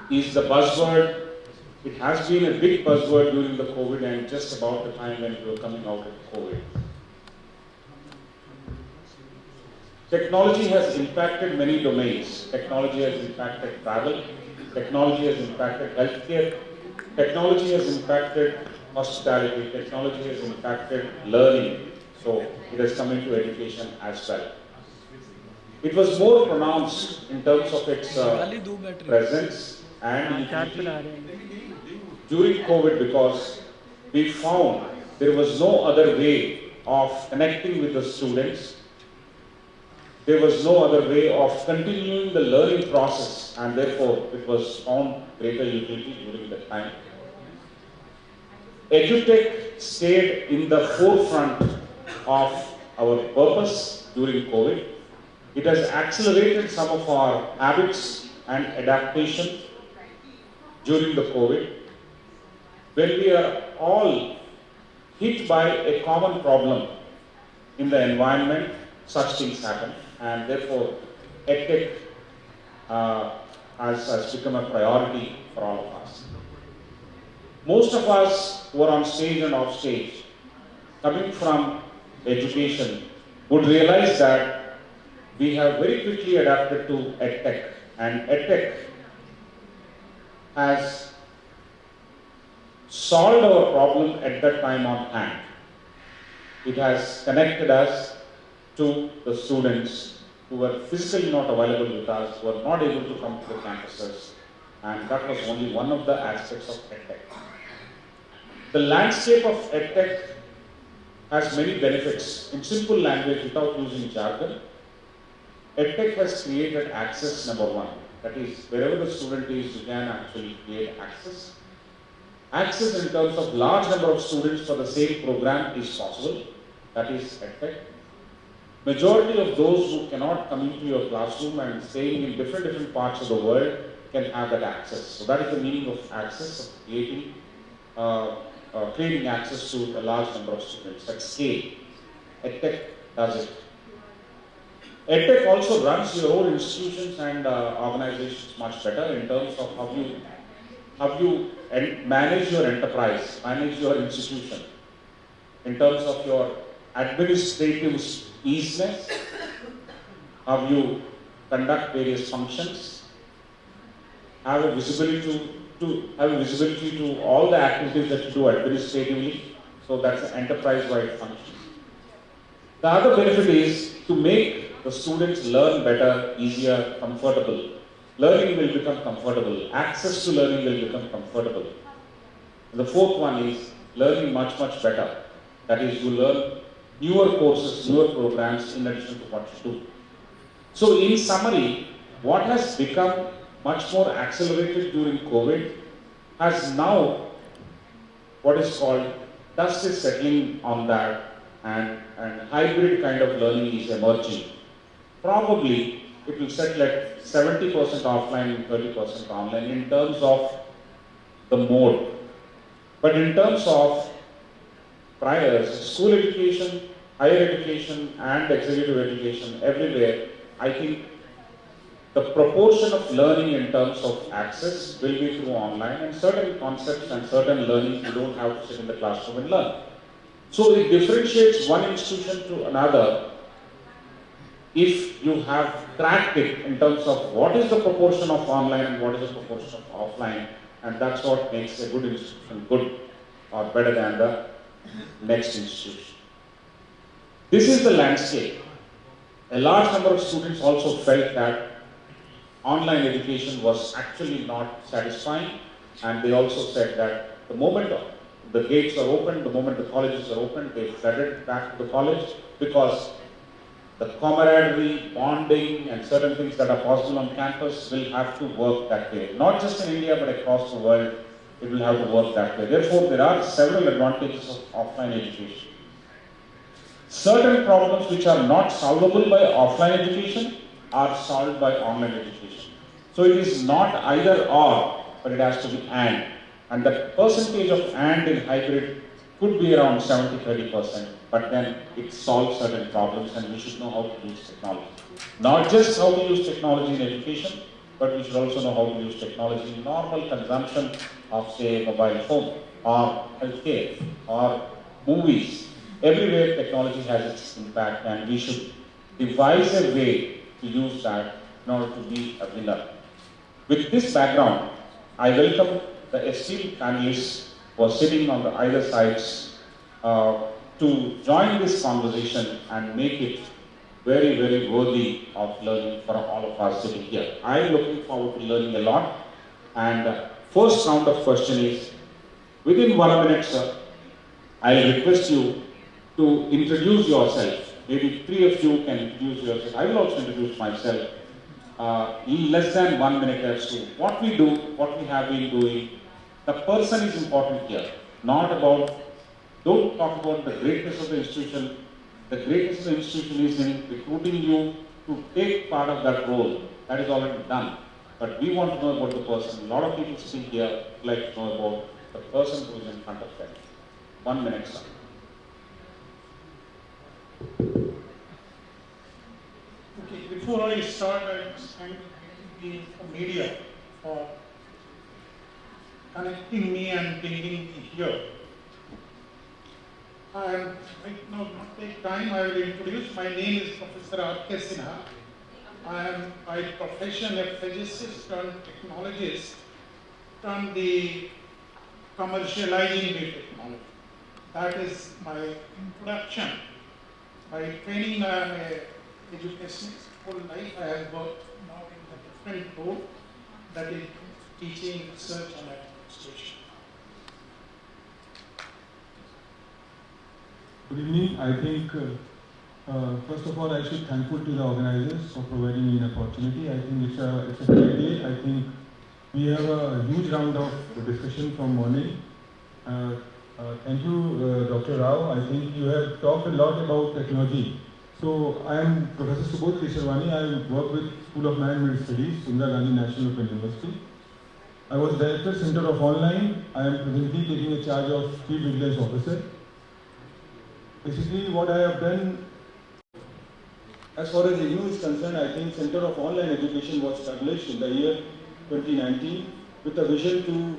is the buzzword. It has been a big buzzword during the COVID and just about the time when we were coming out of COVID. Technology has impacted many domains. Technology has impacted travel. Technology has impacted healthcare. Technology has impacted hospitality. Technology has impacted learning. So it has come into education as well. It was more pronounced in terms of its presence and utility during COVID because we found there was no other way of connecting with the students. There was no other way of continuing the learning process, and therefore it was found greater utility during that time. Edtech stayed in the forefront of our purpose during COVID. It has accelerated some of our habits and adaptation during the COVID. When we are all hit by a common problem in the environment, such things happen, and therefore Edtech has become a priority for all of us. Most of us who are on stage and off stage, coming from education, would realize that we have very quickly adapted to Edtech, and Edtech has solved our problem at that time on hand. It has connected us to the students who were physically not available with us, who were not able to come to the campuses, and that was only one of the aspects of Edtech. The landscape of Edtech has many benefits. In simple language, without using jargon, Edtech has created access, number one. That is, wherever the student is, you can actually create access. Access in terms of large number of students for the same program is possible. That is Edtech. Majority of those who cannot come into your classroom and staying in different parts of the world can have that access. So that is the meaning of access, of creating access to a large number of students at scale. Edtech does it. Edtech also runs your own institutions and organizations much better in terms of how you manage your enterprise, manage your institution, in terms of your administrative easiness, how you conduct various functions, have a visibility to all the activities that you do administratively. So that's an enterprise-wide function. The other benefit is to make the students learn better, easier, comfortable. Learning will become comfortable. Access to learning will become comfortable. And the fourth one is learning much better. That is, you learn newer courses, newer programs in addition to what you do. So in summary, what has become much more accelerated during COVID has now what is called dust is settling on that, and hybrid kind of learning is emerging. Probably it will settle at 70% offline and 30% online in terms of the mode. But in terms of priors, school education, higher education and executive education, everywhere, I think the proportion of learning in terms of access will be through online, and certain concepts and certain learning you don't have to sit in the classroom and learn. So it differentiates one institution to another if you have tracked it in terms of what is the proportion of online and what is the proportion of offline, and that's what makes a good institution good or better than the next institution. This is the landscape. A large number of students also felt that online education was actually not satisfying, and they also said that the moment the gates are open, the moment the colleges are open, they flooded back to the college because the camaraderie, bonding and certain things that are possible on campus will have to work that way. Not just in India but across the world, it will have to work that way. Therefore, there are several advantages of offline education. Certain problems which are not solvable by offline education are solved by online education. So it is not either or, but it has to be and the percentage of and in hybrid could be around 70-30%, but then it solves certain problems, and we should know how to use technology. Not just how to use technology in education, but we should also know how to use technology in normal consumption of, say, mobile phone or healthcare or movies. Everywhere technology has its impact, and we should devise a way to use that in order to be a winner. With this background, I welcome the esteemed panelists who are sitting on the either sides to join this conversation and make it very, very worthy of learning for all of us sitting here. I am looking forward to learning a lot. And first round of question is, within 1 minute, sir, I request you to introduce yourself. Maybe 3 of you can introduce yourself. I will also introduce myself. In less than 1 minute as to what we do, what we have been doing. The person is important here, not about, don't talk about the greatness of the institution. The greatness of the institution is in recruiting you to take part of that role. That is already done. But we want to know about the person. A lot of people sitting here would like to know about the person who is in front of them. 1 minute, sir. Okay, before I start, I must thank the media for connecting me and bringing me here. Right now, not take time, I will introduce. My name is Professor Sinha. I am by profession a physicist and technologist from the commercializing the technology. That is my introduction. By training, I am an educationist. Whole life I have worked now in a different role, that is teaching, research and administration. Good evening. I think, first of all, I should be thankful to the organizers for providing me an opportunity. I think it's a great day. I think we have a huge round of discussion from morning. Thank you, Dr. Rao. I think you have talked a lot about technology. So I am Professor Subodh Kesharwani. I work with School of Management Studies, Indira Gandhi National Open University. I was Director Center of Online. I am presently taking a charge of Chief Vigilance Officer. Basically, what I have done, as far as IGNOU is concerned, I think Center of Online Education was established in the year 2019 with a vision to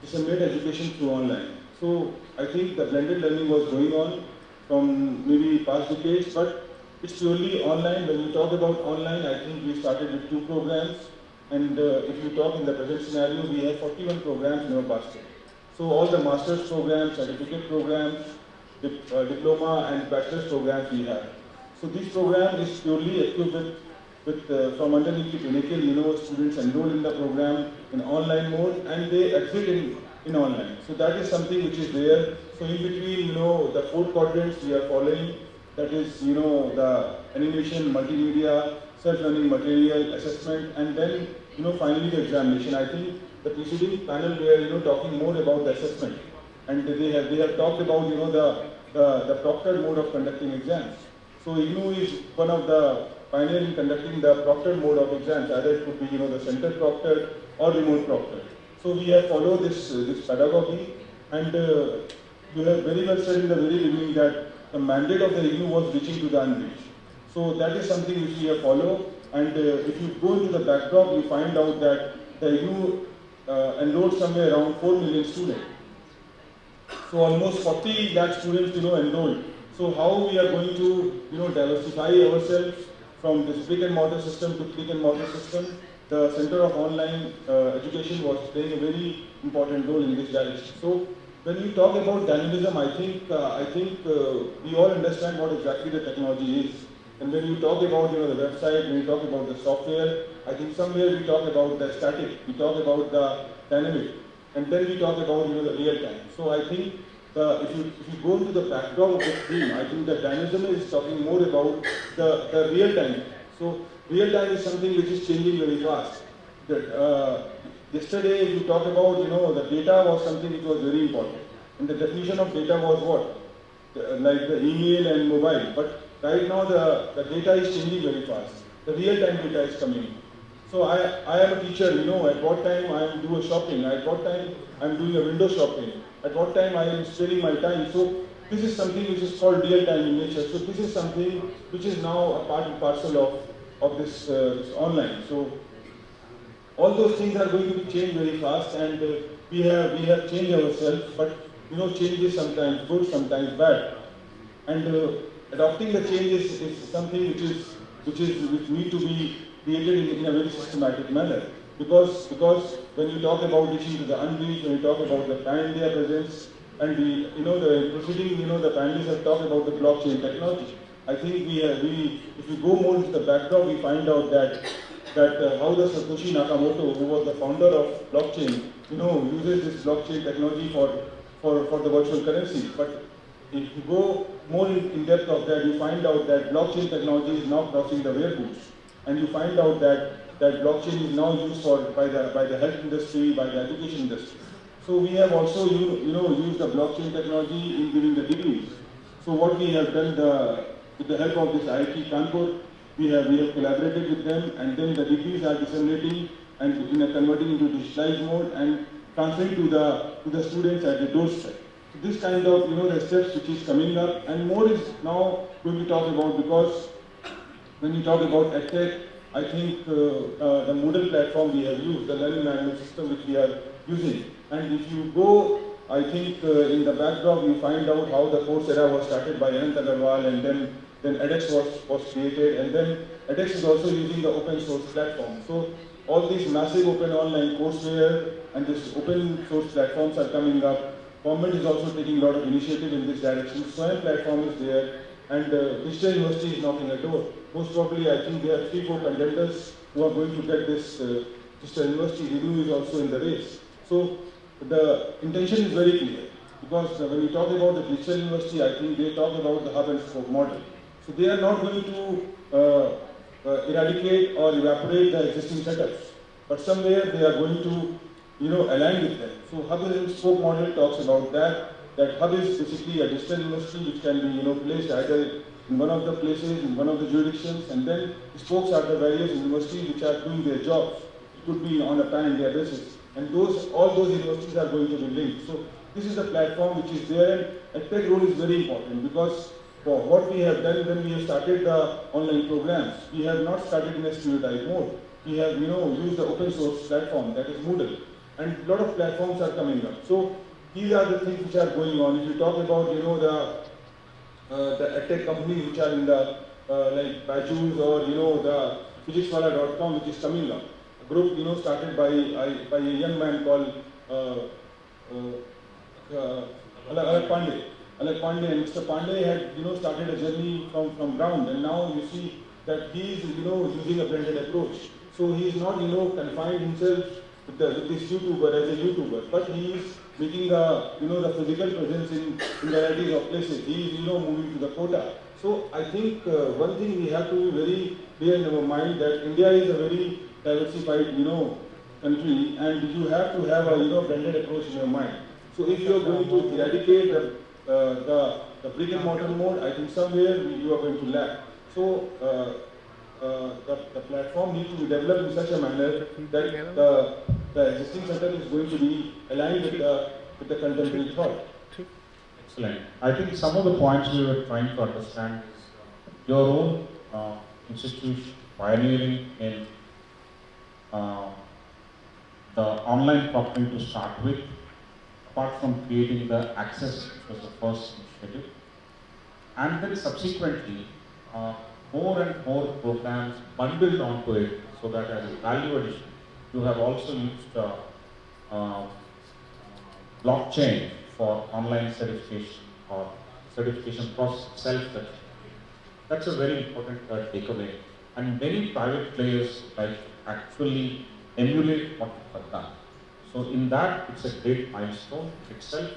disseminate education through online. So I think the blended learning was going on from maybe past decades, but it's purely online. When we talk about online, I think we started with 2 programs, and if you talk in the present scenario, we have 41 programs in our basket. So all the master's programs, certificate programs, diploma and bachelor's programs we have. So this program is purely equipped with from underneath the pinnacle, students enroll in the program in online mode and they exit in online. So that is something which is there. So in between, the 4 quadrants we are following, that is, the animation, multimedia, self-learning material, assessment, and then, finally the examination. I think the preceding panel were, talking more about the assessment. And they have talked about, the proctored mode of conducting exams. So IGNOU is one of the pioneers in conducting the proctored mode of exams. Either it could be, the center proctored or remote proctored. So we have followed this pedagogy, and you have very well said in the very beginning that the mandate of the IGNOU was reaching to the unreached. So that is something which we have followed. And if you go into the backdrop, you find out that the IGNOU enrolled somewhere around 4 million students. So almost 40 lakh students, enrolled. So how we are going to, diversify ourselves from this brick and mortar system to click and mortar system? The Center of Online Education was playing a very important role in this direction. So when we talk about dynamism, I think we all understand what exactly the technology is. And when you talk about, the website, when you talk about the software, I think somewhere we talk about the static, we talk about the dynamic. And then we talk about the real time. So I think if you go into the backdrop of the theme, I think the dynamism is talking more about the real time. So real time is something which is changing very fast. Yesterday, if you talk about the data was something which was very important, and the definition of data was what, like the email and mobile. But right now the data is changing very fast. The real time data is coming. So I am a teacher, at what time I am doing shopping, at what time I am doing a window shopping, at what time I am spending my time. So this is something which is called real time in nature. So this is something which is now a part and parcel of this online. So all those things are going to be changed very fast, and we have changed ourselves, but change is sometimes good, sometimes bad, and adopting the changes is something which need to be created in a very systematic manner, because when you talk about reaching to the unreached, when you talk about the pan-India presence, and the proceeding, the panelists have talked about the blockchain technology. I think if we go more into the background, we find out that how the Satoshi Nakamoto, who was the founder of blockchain, uses this blockchain technology for the virtual currency. But if you go more in depth of that, you find out that blockchain technology is now crossing the wearables, and you find out that blockchain is now used by the health industry, by the education industry. So we have also used the blockchain technology in giving the degrees. So what we have done, with the help of this IIT Kanpur, we have collaborated with them, and then the degrees are disseminating and converting into digitalized mode and transferring to the students at the doorstep. So this kind of the steps which is coming up, and more is now going to talk about, because when you talk about Edtech, I think the Moodle platform we have used, the learning management system which we are using. And if you go, I think in the background you find out how the course era was started by Anant Agarwal, and then edX was created, and then edX is also using the open source platform. So all these massive open online courseware and this open source platforms are coming up. Government is also taking a lot of initiative in this direction. SWAYAM platform is there, and Digital University is knocking the door. Most probably, I think there are 3-4 contenders who are going to get this Digital University. Review is also in the race. So the intention is very clear, because when we talk about the Digital University, I think they talk about the hub and spoke model. So they are not going to eradicate or evaporate the existing setups, but somewhere they are going to align with them. So hub and spoke model talks about that hub is basically a digital university which can be placed either in one of the places, in one of the jurisdictions, and then spokes are the various universities which are doing their jobs. It could be on a pan-India basis, and all those universities are going to be linked. So this is the platform which is there, and Edtech role is very important, because for what we have done when we have started the online programs, we have not started in a stereotype mode. We have used the open source platform, that is Moodle, and a lot of platforms are coming up. So these are the things which are going on. If you talk about the Edtech companies which are in the like Byju's or the physicswala.com, which is coming up, a group started by a young man called Alak Pandey. And Mr. Pandey had started a journey from ground, and now you see that he is using a blended approach. So he is not confined himself with this YouTuber as a YouTuber, but he is making the physical presence in varieties of places. He is moving to the quota. So I think one thing we have to be very clear in our mind, that India is a very diversified country, and you have to have a blended approach in your mind. So if you are going to eradicate the brick and mortar mode, I think somewhere you are going to lack. So the platform needs to be developed in such a manner that the existing setup is going to be aligned with the contemporary thought. Excellent. I think some of the points we were trying to understand is your own institution pioneering in the online proctoring to start with, apart from creating the access, which was the first initiative, and then subsequently more and more programs bundled onto it, so that as a value addition, you have also used blockchain for online certification or certification process itself. That's a very important takeaway. And many private players like actually emulate what you have done. So in that, it's a great milestone itself.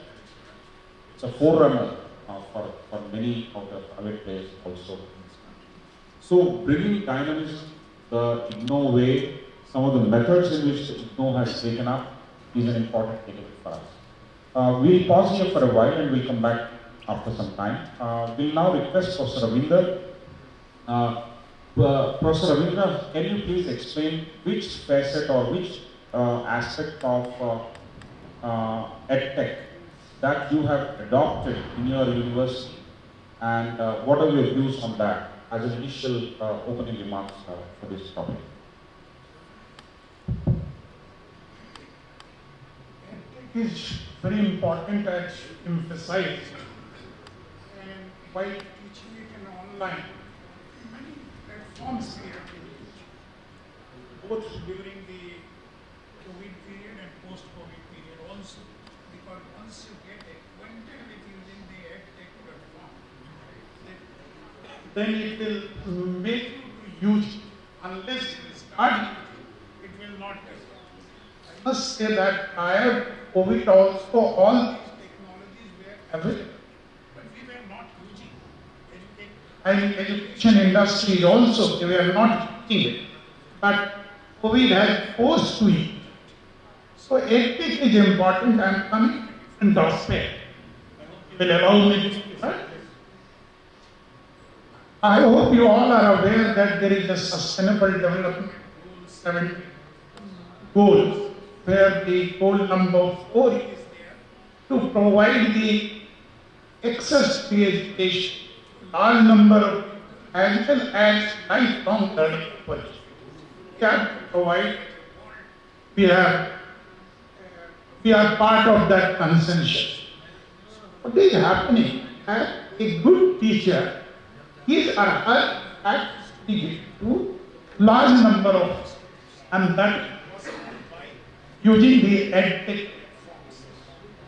It's a forerunner for many of the private players also in this country. So bringing dynamism the IGNOU way, some of the methods in which the IGNOU has taken up is an important takeaway for us. We'll pause here for a while and we'll come back after some time. We'll now request Professor Ravindra. Professor Ravindra, can you please explain which facet or which aspect of Edtech that you have adopted in your university, and what are your views on that as an initial opening remarks for this topic? it is very important to emphasize. And while teaching it in online, many platforms we have been using, both during the COVID period and post-COVID period also. Because once you get acquainted with using the Edtech platform, then it will make you to use it. Unless you start, it will not help. I must say that prior to COVID also all these technologies were available, but we were not using it. And education industry also, they were not using it. But COVID has forced to it. So Edtech is important. I am coming to different aspect. Will allow me to start. I hope you all are aware that there is a Sustainable Development Goal 17 goal, where the goal number 4 is there to provide the access to education, large number of as well as lifelong learning opportunities. We have to provide. We are part of that consensus. What is happening? A good teacher, his or her access to large number of, and that using the Edtech.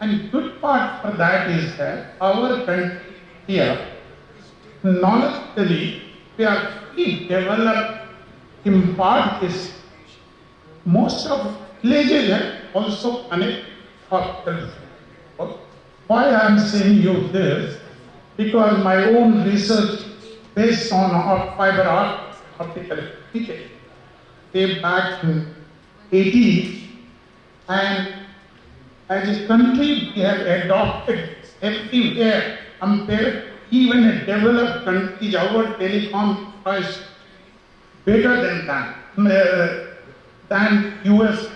And good part for that is that our country here, knowledgeably, we are fully developed, impart this. Most of villages have also connected hospitals. Why I am saying you this? Because my own research based on fiber optical application came back in 80s, and as a country we have adopted everywhere compared to even a developed country. Our telecom is better than US.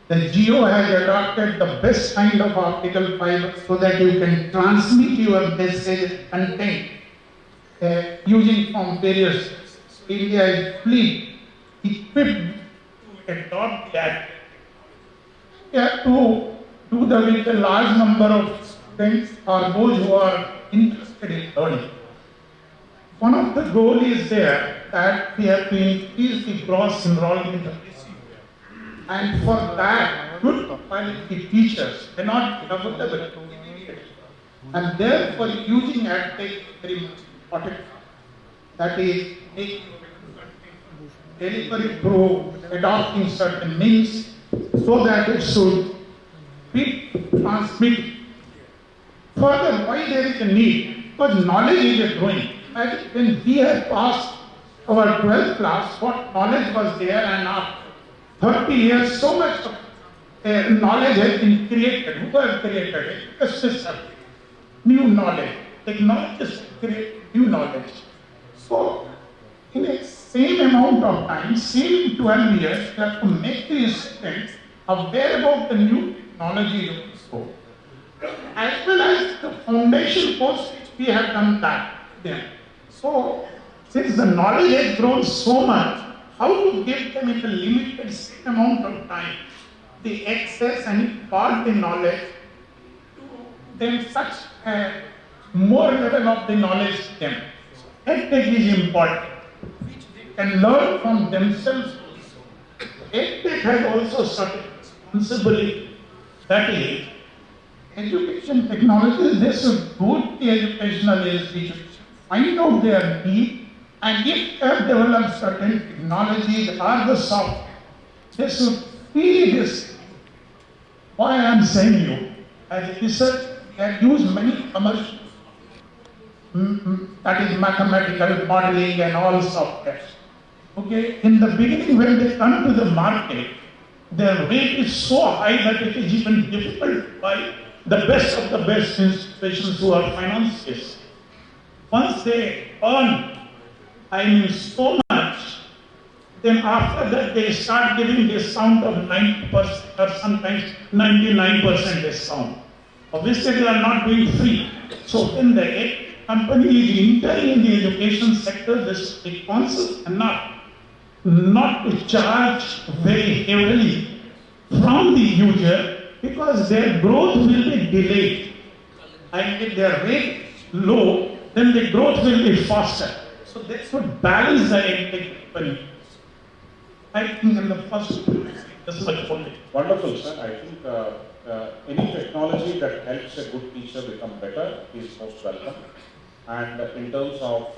The Geo has adopted the best kind of optical fiber so that you can transmit your message content using from various. India is fully equipped to adopt that. We have to do that with a large number of students or those who are interested in learning. One of the goals is there that we have to increase the gross enrollment. And for that, good quality teachers cannot be available immediately. And therefore, using Edtech is very much important. That is, making delivery through adopting certain means so that it should be transmitted. Further, why there is a need? Because knowledge is growing. And when we have passed our 12th class, what knowledge was there, and after 30 years, so much of knowledge has been created. Who has created it? A system. New knowledge. Technologists create new knowledge. So, in a same amount of time, same 12 years, you have to make the students aware about the new technology. As well as the foundation course, which we have done that then. So, since the knowledge has grown so much, how to give them in a limited amount of time the access and impart the knowledge to them, such a more level of the knowledge to them. Edtech is important, which they can learn from themselves also. Edtech has also certain responsibility, that is, education technologies, they should go to the educational institutions, find out their need, and if they have developed certain technologies or the software, they should feed this. Why I am saying you, as a research, we have used many commercial, that is mathematical modeling and all software. Okay, in the beginning when they come to the market, their rate is so high that it is even difficult to buy the best of the best institutions who are financiers. Once they earn, so much, then after that they start giving discount of 90% or sometimes 99% discount. Obviously they are not doing free. So when the company is entering in the education sector, this is conscious enough not to charge very heavily from the user because their growth will be delayed. And if their rate low, then the growth will be faster. So that's what balance the Edtech. I think in the first that's much only. Wonderful, sir. I think any technology that helps a good teacher become better is most welcome. And in terms of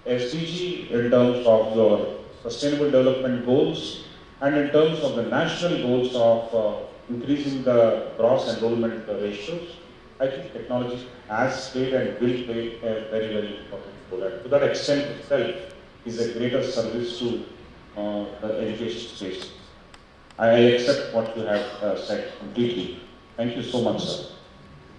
SDG, in terms of your sustainable development goals, and in terms of the national goals of increasing the gross enrollment ratios, I think technology has played and will play a very, very important role. And to that extent itself is a greater service to the education space. I accept what you have said completely. Thank you so much, sir.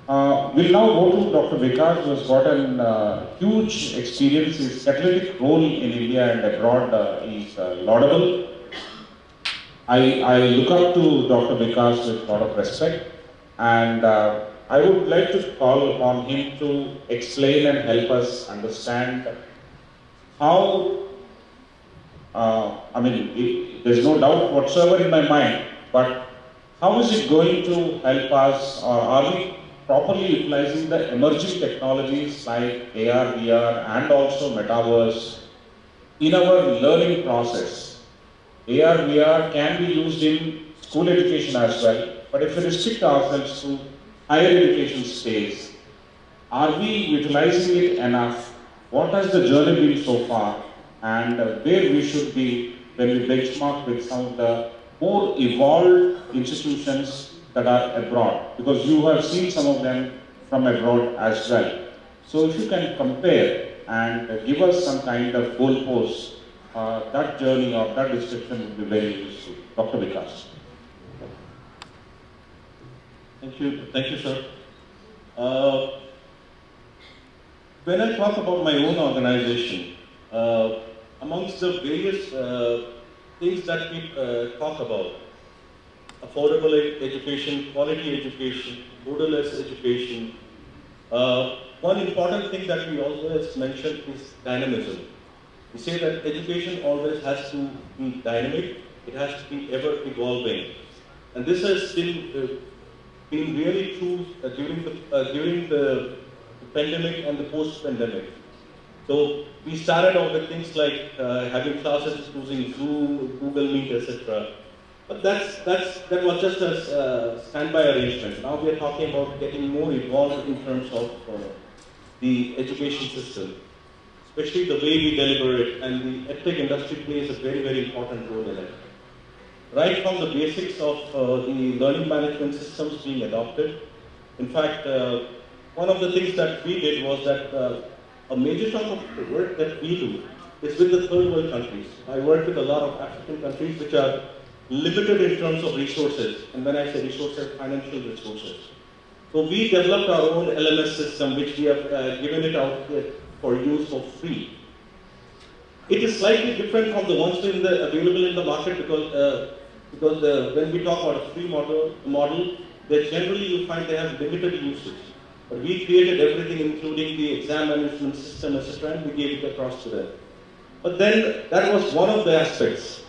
We'll now go to Dr. Vikas, who has got a huge experience. His catalytic role in India and abroad is laudable. I look up to Dr. Vikas with a lot of respect, and I would like to call upon him to explain and help us understand how, there's no doubt whatsoever in my mind, but how is it going to help us, or are we properly utilizing the emerging technologies like AR, VR, and also Metaverse in our learning process? AR, VR can be used in school education as well, but if we restrict ourselves to higher education space, are we utilizing it enough? What has the journey been so far? And where we should be when we benchmark with some of the more evolved institutions that are abroad, because you have seen some of them from abroad as well. So if you can compare and give us some kind of goalposts, that journey or that description would be very useful. Dr. Vikas. Thank you, sir. When I talk about my own organization, amongst the various things that we talk about, affordable education, quality education, borderless education, one important thing that we always mention is dynamism. We say that education always has to be dynamic, it has to be ever evolving. And this has been really true during the pandemic and the post-pandemic. So we started off with things like having classes using Zoom, Google Meet, etc. But that was just a standby arrangement. Now we are talking about getting more involved in terms of the education system, especially the way we deliver it, and the Edtech industry plays a very, very important role in it. Right from the basics of the learning management systems being adopted. In fact, one of the things that we did was that a major chunk of the work that we do is with the third world countries. I work with a lot of African countries which are limited in terms of resources, and when I say resources, financial resources. So we developed our own LMS system, which we have given it out for use for free. It is slightly different from the ones available in the market because when we talk about a free model, they generally you find they have limited usage. But we created everything, including the exam management system, etc., and we gave it across to them. But then that was one of the aspects.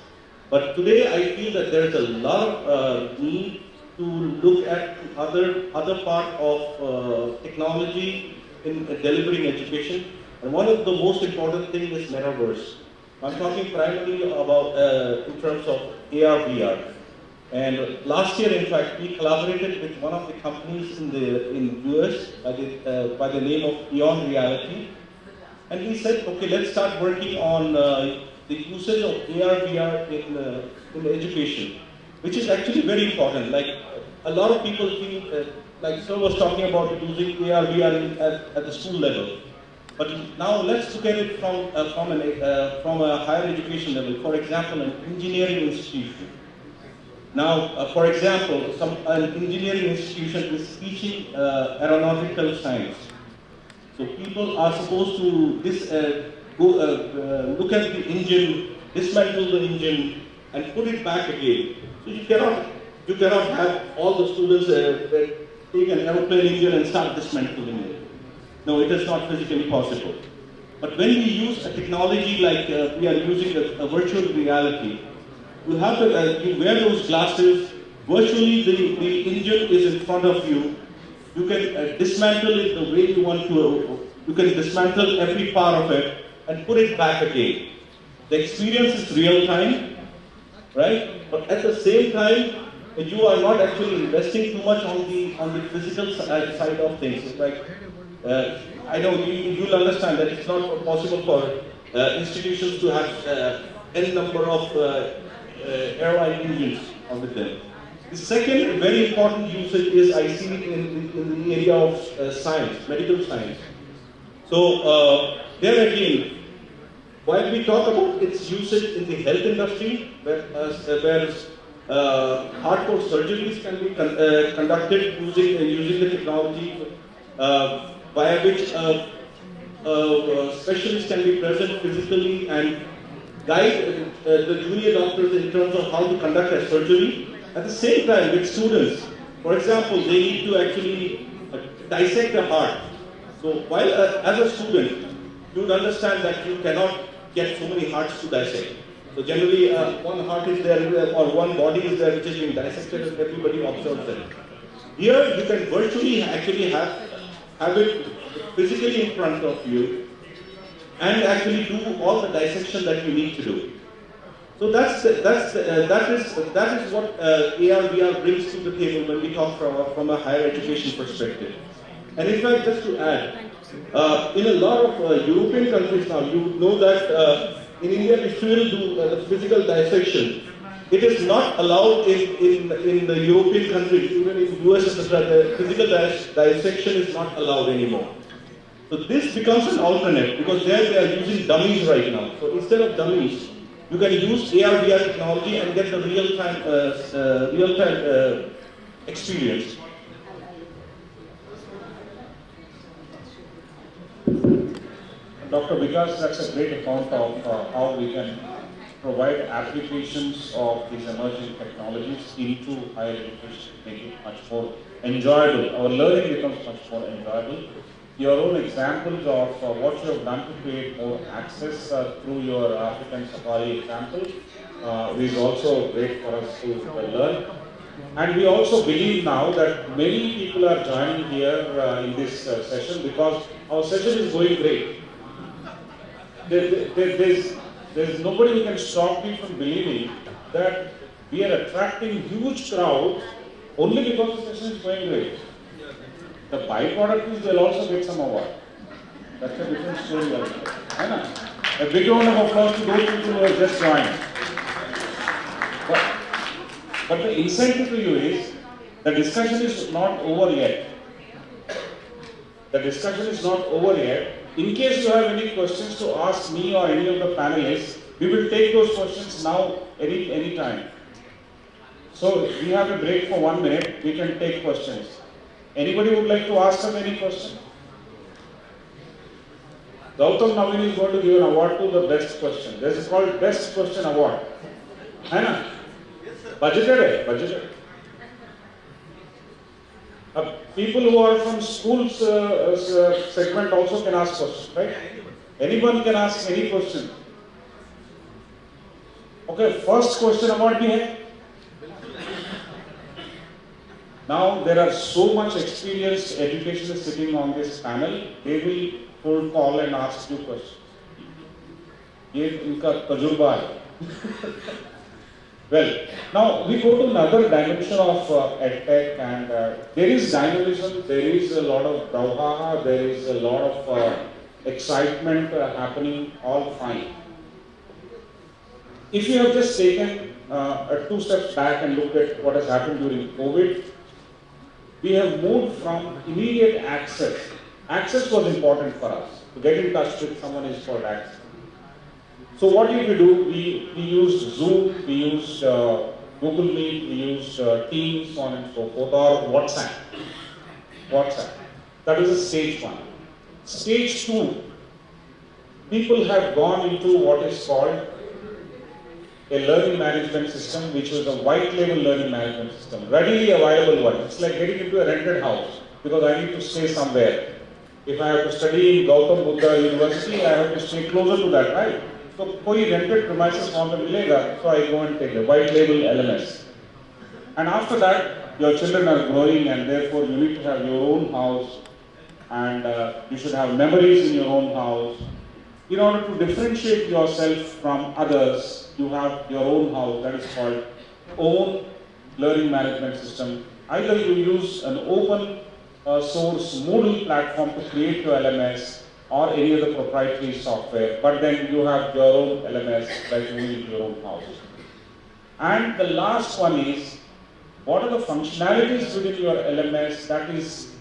But today I feel that there is a lot of need to look at other part of technology in delivering education. And one of the most important things is Metaverse. I'm talking primarily about in terms of AR, VR. And last year, in fact, we collaborated with one of the companies in US by the name of Beyond Reality. And we said, okay, let's start working on the usage of AR, VR in education, which is actually very important. Like a lot of people feel, like Sir was talking about using AR, VR at the school level. But now let's look at it from a higher education level. For example, an engineering institution. Now, for example, an engineering institution is teaching aeronautical science. So people are supposed to look at the engine, dismantle the engine, and put it back again. So you cannot have all the students take an aeroplane engine and start dismantling it. No, it is not physically possible. But when we use a technology like we are using a virtual reality, you have to you wear those glasses, virtually the engine is in front of you. You can dismantle it the way you want to. You can dismantle every part of it and put it back again. The experience is real time, right? But at the same time, you are not actually investing too much on the physical side of things. It's like, I know you'll understand that it's not possible for institutions to have n number of airline engines with them. The second very important usage is I see in the area of science, medical science. So there again, while we talk about its usage in the health industry, where hardcore surgeries can be conducted using the technology via which specialists can be present physically and guide the junior doctors in terms of how to conduct a surgery. At the same time, with students, for example, they need to actually dissect a heart. So while as a student, you would understand that you cannot get so many hearts to dissect. So generally, one heart is there or one body is there which is being dissected and everybody observes it. Here, you can virtually actually have it physically in front of you and actually do all the dissection that you need to do. So that is what AR/VR brings to the table when we talk from a higher education perspective. And in fact, just to add, in a lot of European countries now, you know that in India we still do the physical dissection. It is not allowed in the European countries, even in the US, etc. The physical dissection is not allowed anymore. So this becomes an alternate because there they are using dummies right now. So instead of dummies, you can use AR/VR technology and get the real-time experience. Dr. Vikas, that's a great account of how we can provide applications of these emerging technologies into higher education, make it much more enjoyable. Our learning becomes much more enjoyable. Your own examples of what you have done to create more access through your African Safari example is also great for us to learn. And we also believe now that many people are joining here in this session because our session is going great. There's nobody who can stop me from believing that we are attracting huge crowds only because the session is going great. The byproduct is they'll also get some award. That's a different story also. A big round of applause to those people who have just joined. But the incentive to you is, the discussion is not over yet. The discussion is not over yet. In case you have any questions to ask me or any of the panelists, we will take those questions now, any time. So we have a break for 1 minute. We can take questions. Anybody would like to ask us any question? Gautam Naveen is going to give an award to the best question. This is called Best Question Award. Hai na? Budgeted hai? Budgeted. People who are from schools segment also can ask questions, right? Anyone can ask any question. Okay, first question award bhi hai. Now there are so much experienced educationists sitting on this panel. They will cold call and ask you questions. ये इनका तजुर्बा है. Well, now we go to another dimension of Edtech, and there is dynamism, there is a lot of brouhaha, there is a lot of excitement happening, all fine. If you have just taken 2 steps back and looked at what has happened during COVID, we have moved from immediate access. Access was important for us. To get in touch with someone is called access. So what did we do? We used Zoom, we used Google Meet, we used Teams, so on and so forth, or WhatsApp. That is a stage 1. Stage 2, people have gone into what is called a learning management system, which was a white label learning management system, readily available one. It's like getting into a rented house, because I need to stay somewhere. If I have to study in Gautam Budha University, I have to stay closer to that, right? So, koi rented premises वहाँ पे मिलेगा, so I go and take the white label LMS. And after that, your children are growing and therefore you need to have your own house and you should have memories in your own house. In order to differentiate yourself from others, you have your own house, that is called own learning management system. Either you use an open source Moodle platform to create your LMS or any other proprietary software, but then you have your own LMS like moving to your own house. And the last one is, what are the functionalities within your LMS that is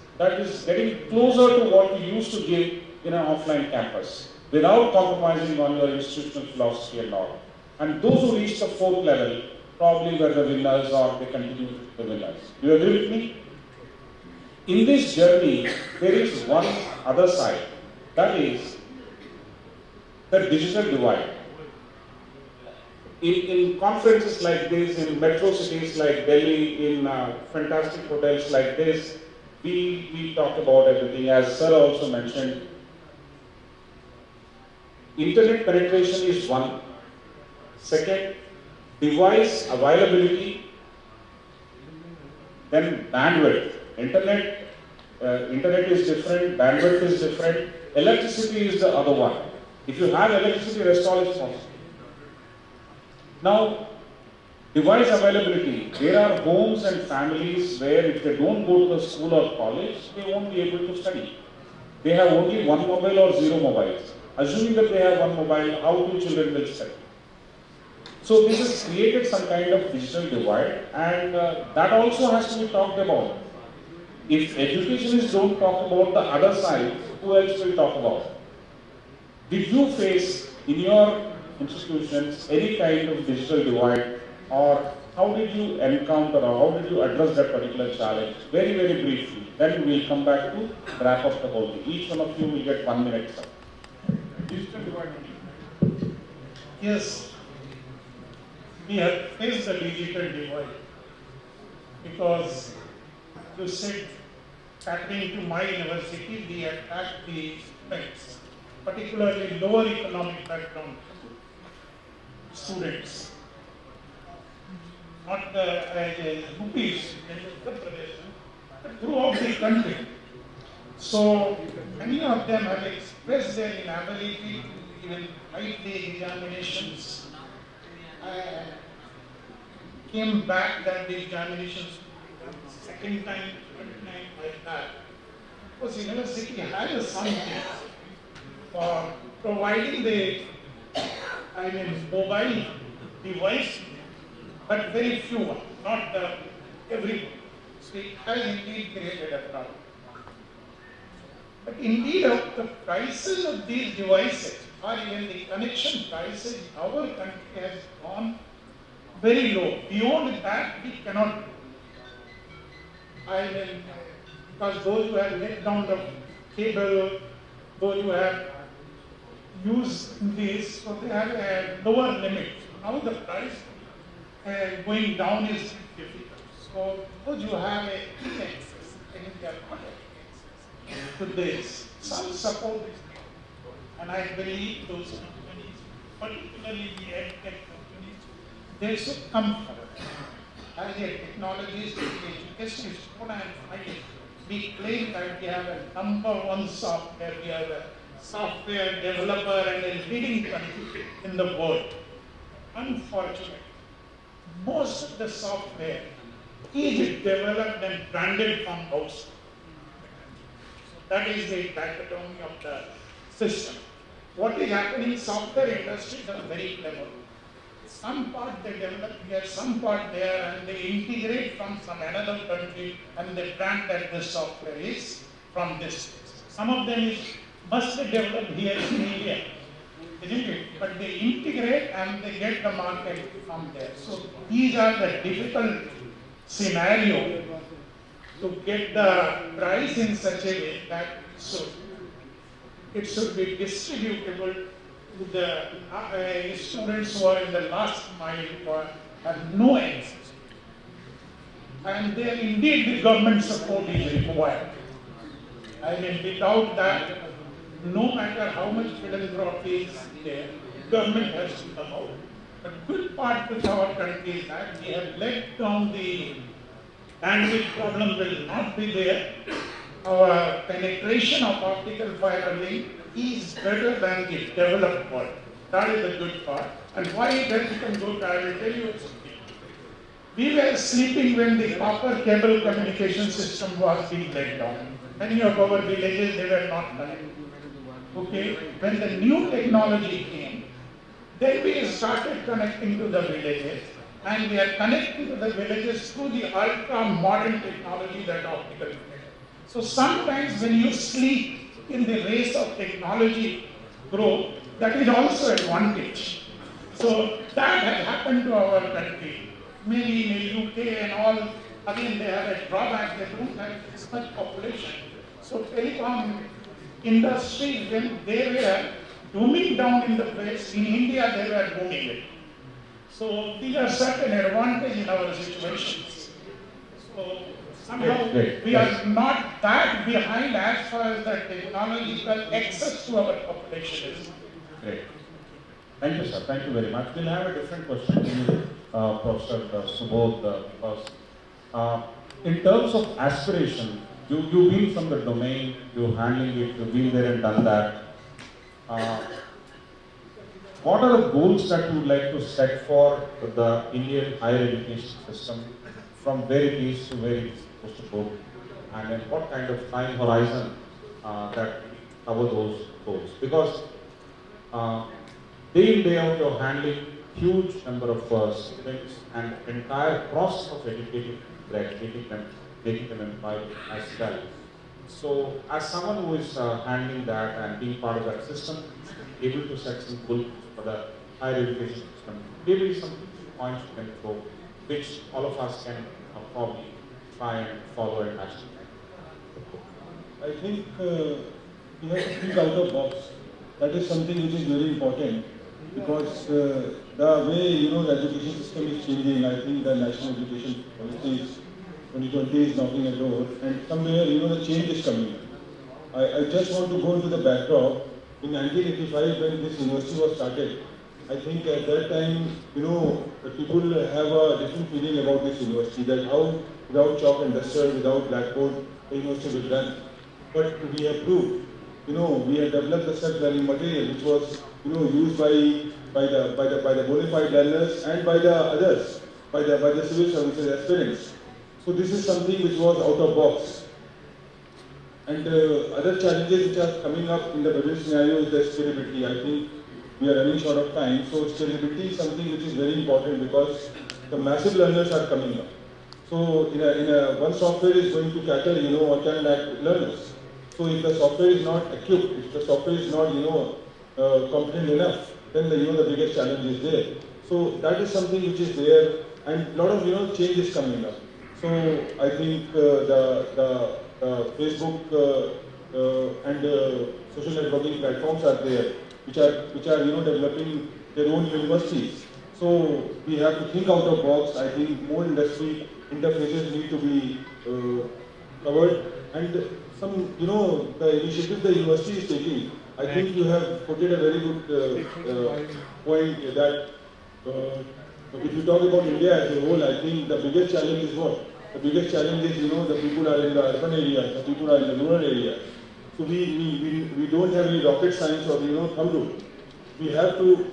getting closer to what you used to give in an offline campus, without compromising on your institutional philosophy and all. And those who reach the fourth level probably were the winners or they continue the winners. Do you agree with me? In this journey, there is one other side, that is the digital divide. In conferences like this, in metro cities like Delhi, in fantastic hotels like this, we talk about everything. As Sir also mentioned, internet penetration is one. Second, device availability. Then bandwidth. Internet is different, bandwidth is different, electricity is the other one. If you have electricity, rest all is possible. Now, device availability. There are homes and families where if they don't go to the school or college, they won't be able to study. They have only one mobile or zero mobiles. Assuming that they have one mobile, how two children will study? So this has created some kind of digital divide, and that also has to be talked about. If educationists don't talk about the other side, who else will talk about? Did you face in your institutions any kind of digital divide, or how did you encounter or how did you address that particular challenge? Very, very briefly. Then we'll come back to wrap up the whole thing. Each one of you will get 1 minute, sir. Digital divide. Yes, we have faced the digital divide because you said, catering to my university, we attract the students, particularly lower economic background students, not the rupees in Uttar Pradesh, but throughout the country. So many of them have expressed their inability to even write the examinations. Came back that the examinations second time, third time, like that. Because university had something for providing the mobile device, but very few, not everyone. So it has indeed created a problem. But indeed, the prices of these devices, or even the connection prices in our country has gone very low. Beyond that, we cannot. Because those who have let down the cable, those who have used this, so they have a lower limit. Now the price going down is difficult. So those who have a access, they are not access to this. Some support is there. And I believe those companies, particularly the Edtech companies, they should come forward. As a technologist, the education is what I am finding. We claim that we have a number one software, we have a software developer and a leading country in the world. Unfortunately, most of the software is developed and branded from outside. So that is the dichotomy of the system. What is happening, software industries are very clever. Some part they develop here, some part there, and they integrate from some another country and they brand that this software is from this. Some of them must be developed here in India, isn't it? But they integrate and they get the market from there. So these are the difficult scenario to get the price in such a way that it should be distributable to the students who are in the last mile or have no access. And there indeed the government support is required. Without that, no matter how much philanthropy is there, government has to come out But good part with our country is that we have let down the bandwidth problem will not be there. Our penetration of optical fiber link is better than the developed world. That is the good part. And why it has become good, I will tell you something. We were sleeping when the copper cable communication system was being laid down. Many of our villages, they were not connected. Okay, when the new technology came, then we started connecting to the villages, and we are connecting to the villages through the ultra modern technology that optical connect. So sometimes when you sleep in the race of technology growth, that is also advantage. So that has happened to our country. Maybe in the UK and all, again they have a drawback, they don't have this much population. So telecom industry, when they were booming down in the place, in India they were booming it. So these are certain advantages in our situations. So somehow we are not that behind as far as the technological access to our population is. Great. Thank you, sir. Thank you very much. We'll have a different question to you, Professor Subodh, because in terms of aspiration, you've been from the domain, you're handling it, you've been there and done that. What are the goals that you would like to set for the Indian higher education system, from where it is to where it is supposed to go, and then what kind of time horizon that cover those goals? Because day in, day out, you're handling huge number of students and entire process of educating them, making them employed as well. So, as someone who is handling that and being part of that system, able to set some goals for the higher education system, maybe some points you can throw, which all of us can probably try and follow and achieve. I think we have to think out of the box. That is something which is very important, because the way the education system is changing, I think the national education policy is 2020 is knocking a door, and somewhere the change is coming. I just want to go into the backdrop. In 1985, when this university was started, I think at that time, the people have a different feeling about this university, that how without chalk and duster, without blackboard, the university will run. But we have proved, we have developed the self-learning material, which was, used by the bona fide learners and by the others, by the civil services aspirants. So this is something which was out of box. And other challenges which are coming up in the present scenario is the scalability. I think we are running short of time. So scalability is something which is very important, because the massive learners are coming up. So one software is going to cater, 10 lakh learners. So if the software is not equipped, if the software is not, competent enough, then the biggest challenge is there. So that is something which is there, and a lot of change is coming up. So I think the Facebook and social networking platforms are there, which are developing their own universities. So we have to think out of the box. I think more industry interfaces need to be covered, and some the initiative the university is taking. I think you have put it a very good point that if you talk about India as a whole, I think the biggest challenge is what? The biggest challenge is, the people are in the urban areas, the people are in the rural areas. So we don't have any rocket science or, thumb rule. We have to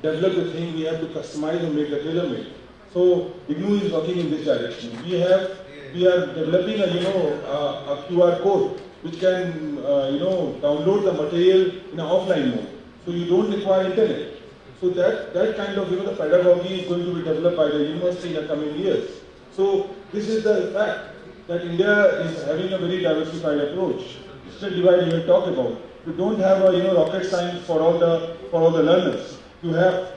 develop the thing, we have to customize and make the tailor-made. So IGNOU is working in this direction. We are developing a QR code which can, download the material in an offline mode. So you don't require internet. So that kind of, the pedagogy is going to be developed by the university in the coming years. So this is the fact that India is having a very diversified approach. It's a divide you talk about. You don't have a rocket science for all the learners. You have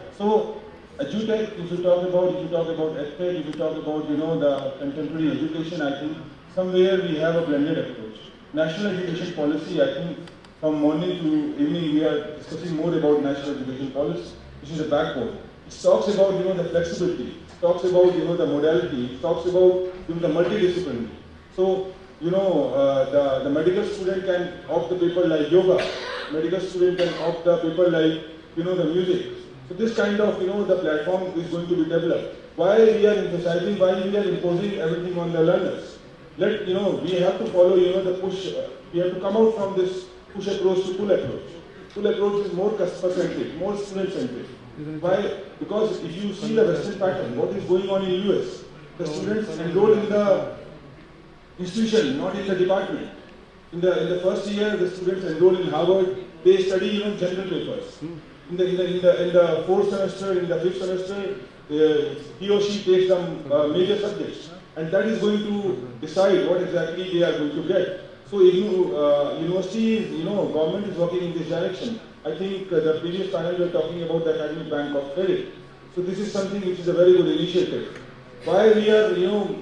EduTech. If you talk about Edtech, if you talk about the contemporary education, I think somewhere we have a blended approach. National education policy, I think from morning to evening we are discussing more about national education policy, which is the backbone. It talks about the flexibility. It talks about the modality. It talks about the multidisciplinary. So the medical student can opt the paper like yoga. Medical student can opt the paper like the music. So this kind of, the platform is going to be developed. Why we are emphasizing, why we are imposing everything on the learners? We have to follow, the push. We have to come out from this push approach to pull approach. Pull approach is more customer-centric, more student-centric. Why? Because if you see the Western pattern, what is going on in US, the students enroll in the institution, not in the department. In the first year, the students enroll in Harvard. They study, general papers. In the fourth semester, in the fifth semester, he or she takes some major subjects, and that is going to decide what exactly they are going to get. So, universities, government is working in this direction. I think the previous panel were talking about the academic bank of credit. So, this is something which is a very good initiative. Why we are,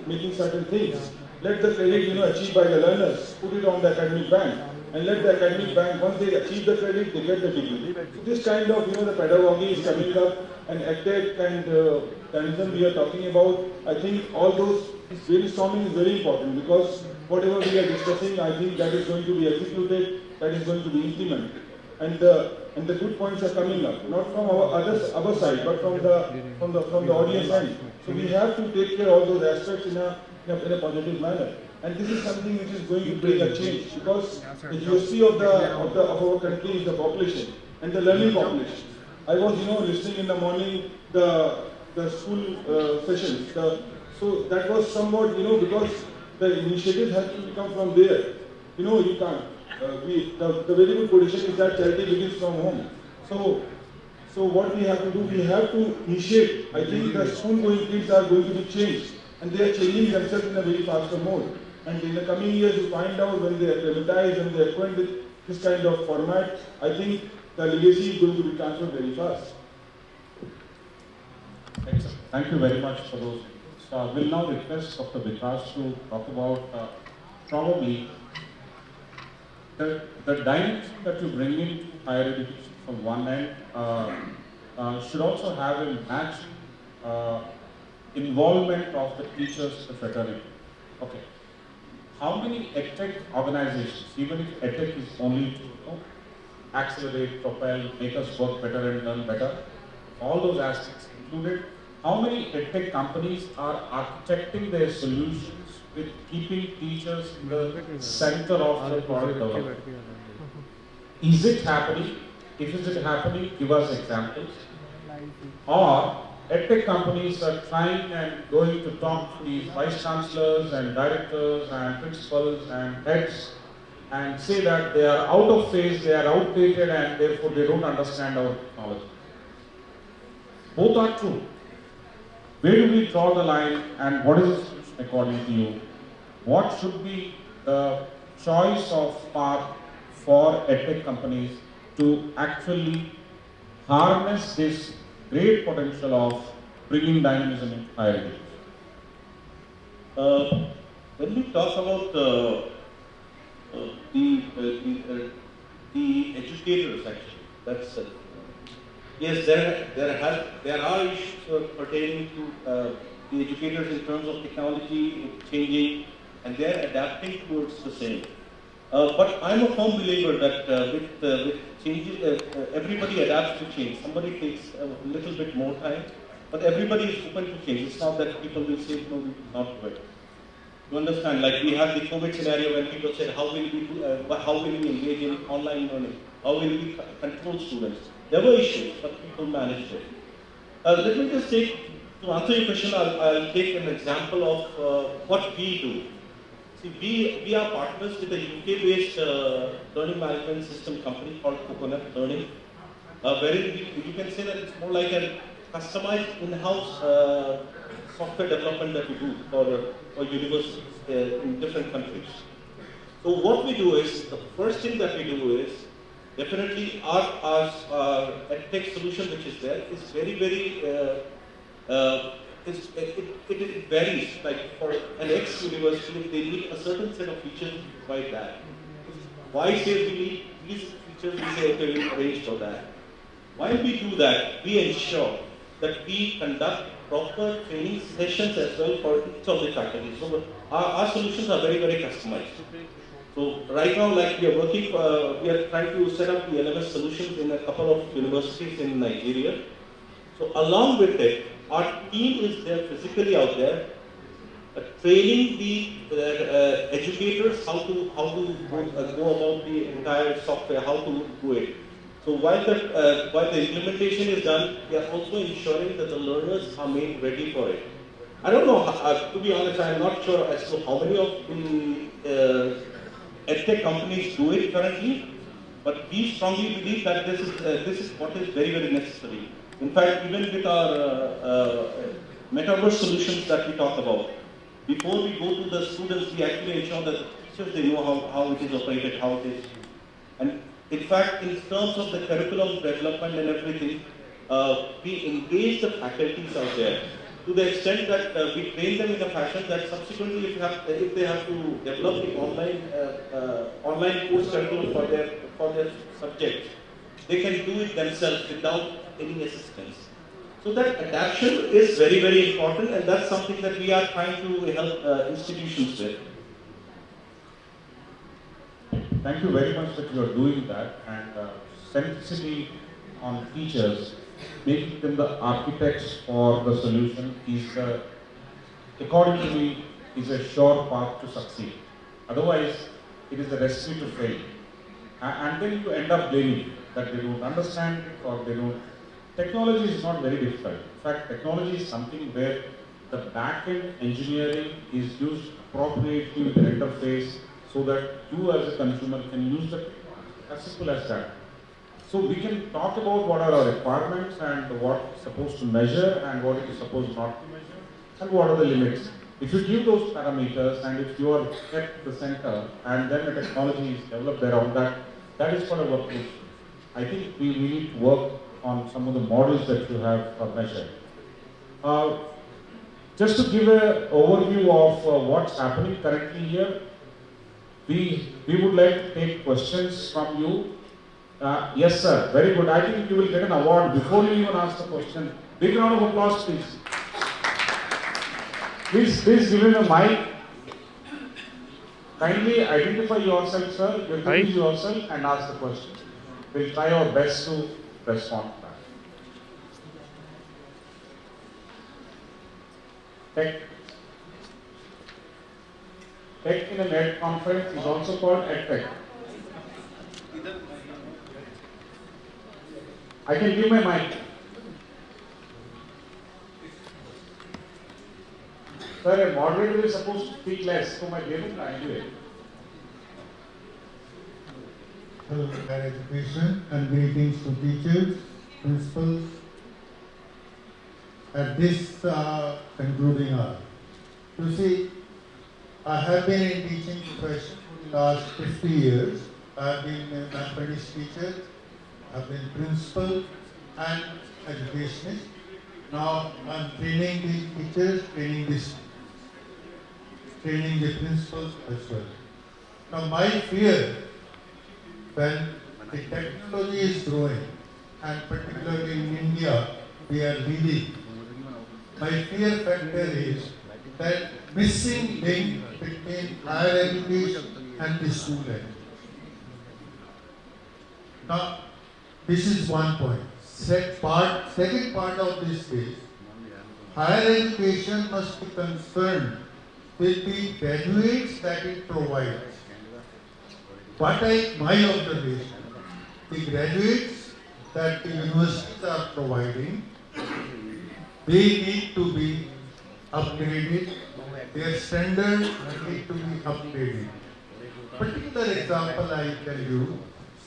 making certain things? Let the credit, achieved by the learners, put it on the academic bank, and let the academic bank, once they achieve the credit, they get the degree. So this kind of, the pedagogy is coming up, and Edtech and Dynamism we are talking about. I think all those brainstorming is very important, because whatever we are discussing, I think that is going to be executed, that is going to be implemented. And the good points are coming up, not from our side, but from the audience end. So we have to take care of all those aspects in a positive manner. And this is something which is going to bring a change, because the USP of our country is the population and the learning population. I was, listening in the morning the school sessions. So that was somewhat, because the initiative has to come from there. You can't. The very good position is that charity begins from home. So what we have to do, we have to initiate. I think the school-going kids are going to be changed, and they are changing themselves in a very faster mode. And in the coming years, you find out when they acclimatize and they are acquainted with this kind of format, I think the legacy is going to be transferred very fast. Excellent. Thank you very much for those. We'll now request Dr. Vikas to talk about probably the dynamism that you bring into higher education from one end should also have a matching involvement of the teachers, the fraternity. Okay. How many Edtech organizations, even if Edtech is only to accelerate, propel, make us work better and learn better, all those aspects included, how many Edtech companies are architecting their solutions with keeping teachers in the center of the product development? Is it happening? If it is happening, give us examples. Or Edtech companies are trying and going to talk to these vice chancellors and directors and principals and heads and say that they are out of phase, they are outdated, and therefore they don't understand our technology. Both are true. Where do we draw the line, and what is the solution according to you? What should be the choice of path for Edtech companies to actually harness this great potential of bringing dynamism into higher education? When we talk about the educators, actually, that's yes, there are issues pertaining to the educators in terms of technology changing, and they are adapting towards the same. But I'm a firm believer that with changes, everybody adapts to change. Somebody takes a little bit more time, but everybody is open to change. It's not that people will say, no, we will not do it. You understand, like we had the COVID scenario when people said, how will we engage in online learning? How will we control students? There were issues, but people managed it. Let me just to answer your question, I'll take an example of what we do. See, we are partners with a UK-based learning management system company called Coconut Learning, wherein you can say that it's more like a customized in-house software development that we do for universities in different countries. So what we do is, the first thing that we do is, definitely our Edtech solution which is there is very, very, it varies. Like for an ex-university, if they need a certain set of features, we provide that. Why say we need these features, we say, okay, we'll arrange for that. While we do that, we ensure that we conduct proper training sessions as well for each of the faculty. So our solutions are very, very customized. So right now, like we are working, we are trying to set up the LMS solutions in a couple of universities in Nigeria. So along with it, our team is there physically out there, training the educators how to go about the entire software, how to do it. So while the implementation is done, we are also ensuring that the learners are made ready for it. I don't know, to be honest, I am not sure as to how many of the Edtech companies do it currently, but we strongly believe that this is what is very, very necessary. In fact, even with our metaverse solutions that we talk about, before we go to the students, we actually ensure that the teachers, they know how it is operated, how it is. And in fact, in terms of the curriculum development and everything, we engage the faculties out there to the extent that we train them in a fashion that subsequently, if they have to develop the online course curriculum for their subjects, they can do it themselves without any assistance. So that adaptation is very, very important, and that's something that we are trying to help institutions with. Thank you very much that you are doing that, and centricity on teachers, making them the architects for the solution is, according to me, is a sure path to succeed. Otherwise, it is a recipe to fail. And then you end up blaming that they don't understand it or they don't. Technology is not very difficult. In fact, technology is something where the back-end engineering is used appropriately with the interface so that you as a consumer can use the technology. As simple as that. So we can talk about what are our requirements and what is supposed to measure and what is supposed not to measure and what are the limits. If you give those parameters and if you are at the center and then the technology is developed around that, that is for a workplace. I think we need to work on some of the models that you have measured. Just to give an overview of what's happening currently here, we would like to take questions from you. Yes, sir. Very good. I think you will get an award before you even ask the question. Big round of applause, please. Please give him a mic. Kindly identify yourself, sir. Introduce yourself and ask the question. We'll try our best to respond to that. Tech in a net conference is also called Edtech. I can give my mic. Sir, a moderator is supposed to speak less, so my game anyway. Hello, higher education, and greetings to teachers, principals, at this concluding hour. You see, I have been in teaching profession for the last 50 years. I have been a mathematics teacher, I have been principal and educationist. Now I am training the teachers, training the principals as well. Now my fear when the technology is growing, and particularly in India, we are leading. My fear factor is that missing link between higher education and the student. Now, this is one point. Second part of this is, higher education must be concerned with the graduates that it provides. My observation, the graduates that the universities are providing, they need to be upgraded, their standards need to be upgraded. Particular example I tell you,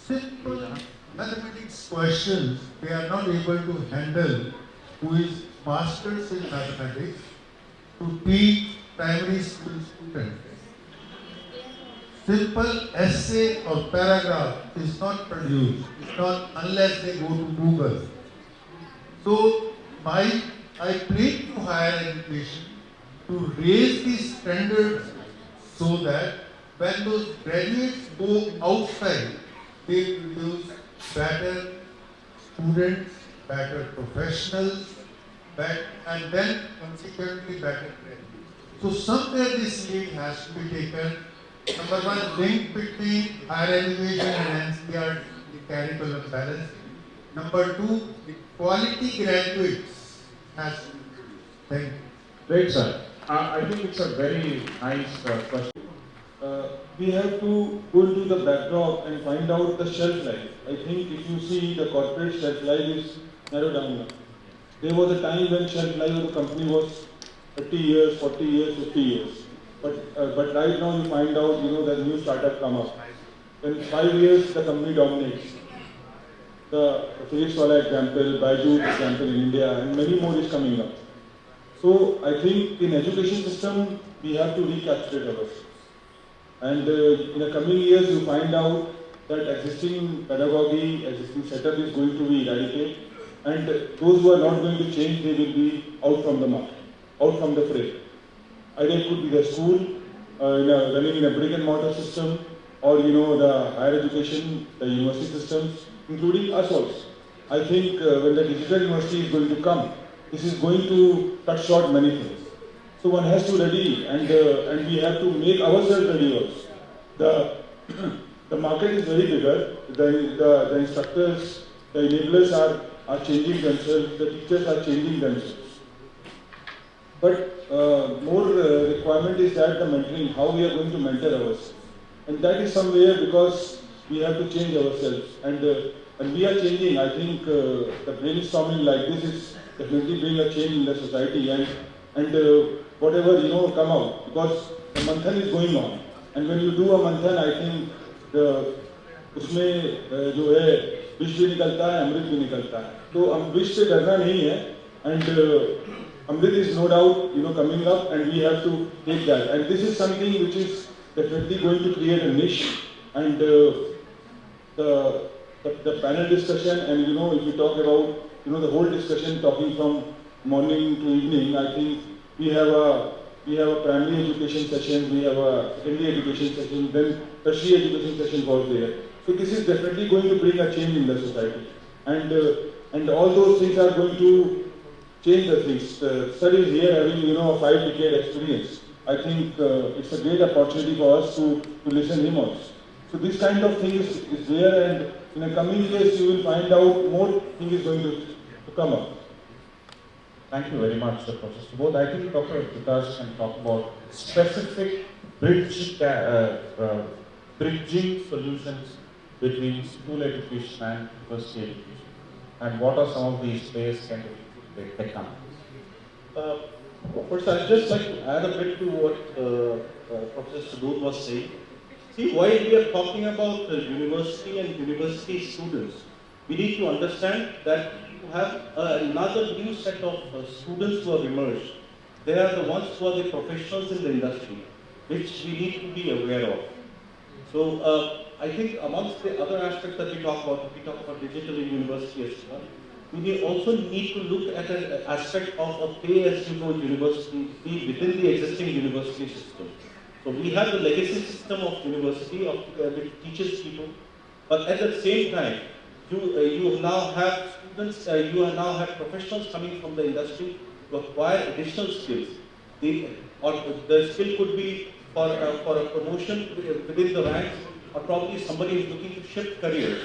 simple mathematics questions they are not able to handle, who is masters in mathematics, to teach primary school students. Simple essay or paragraph is not produced, it's not unless they go to Google. So I plead to higher education to raise the standards so that when those graduates go outside, they produce better students, better professionals, and then consequently better graduates. So somewhere this lead has to be taken. Number one, link between higher education and NCERT, the curriculum balancing. Number two, the quality graduates has to be. Thank you. Great, sir. I think it's a very nice question. We have to go into the backdrop and find out the shelf life. I think if you see the corporate shelf life is narrowed down now. There was a time when shelf life of the company was 30 years, 40 years, 50 years. But right now you find out, the new startup come up. In 5 years, the company dominates. The Phoenix Wala example, Baidu example in India, and many more is coming up. So I think in education system, we have to recapture ourselves. And in the coming years, you find out that existing pedagogy, existing setup is going to be eradicated. And those who are not going to change, they will be out from the market, out from the fray. Either it could be the school, running in a brick and mortar system, or the higher education, the university systems, including us also. I think when the digital university is going to come, this is going to cut short many things. So one has to ready, and we have to make ourselves ready also. The market is very bigger. The instructors, the enablers are changing themselves. The teachers are changing themselves. But more requirement is that the mentoring, how we are going to mentor ourselves, and that is somewhere because we have to change ourselves, and we are changing. I think the brainstorming like this is definitely bring a change in the society, and whatever come out, because the manthan is going on, and when you do a manthan, I think उसमें जो है विष भी निकलता है, अमृत भी निकलता है. तो हम विष से डरना नहीं है, and Amrit is no doubt coming up, and we have to take that. And this is something which is definitely going to create a niche, and the panel discussion, and if we talk about the whole discussion, talking from morning to evening, I think we have a primary education session, we have a secondary education session, then tertiary education session was there. So this is definitely going to bring a change in the society, and all those things are going to change the things. Studies here having a 5-decade experience, I think it's a great opportunity for us to listen him also. So this kind of thing is there, and in the coming years you will find out more thing is going to come up. Thank you very much, Professor Subodh. I think Dr. Vikas can talk about specific bridging solutions between school education and university education, and what are some of these ways can they come? First, I'd just like to add a bit to what Professor Subodh was saying. See, while we are talking about university and university students, we need to understand that you have another new set of students who have emerged. They are the ones who are the professionals in the industry, which we need to be aware of. So I think amongst the other aspects that we talk about digital in university as well, we also need to look at an aspect of a pay-as-you-go university within the existing university system. So we have the legacy system of university which teaches people, but at the same time, you now have students, you now have professionals coming from the industry to acquire additional skills. The skill could be for a promotion within the ranks, or probably somebody is looking to shift careers.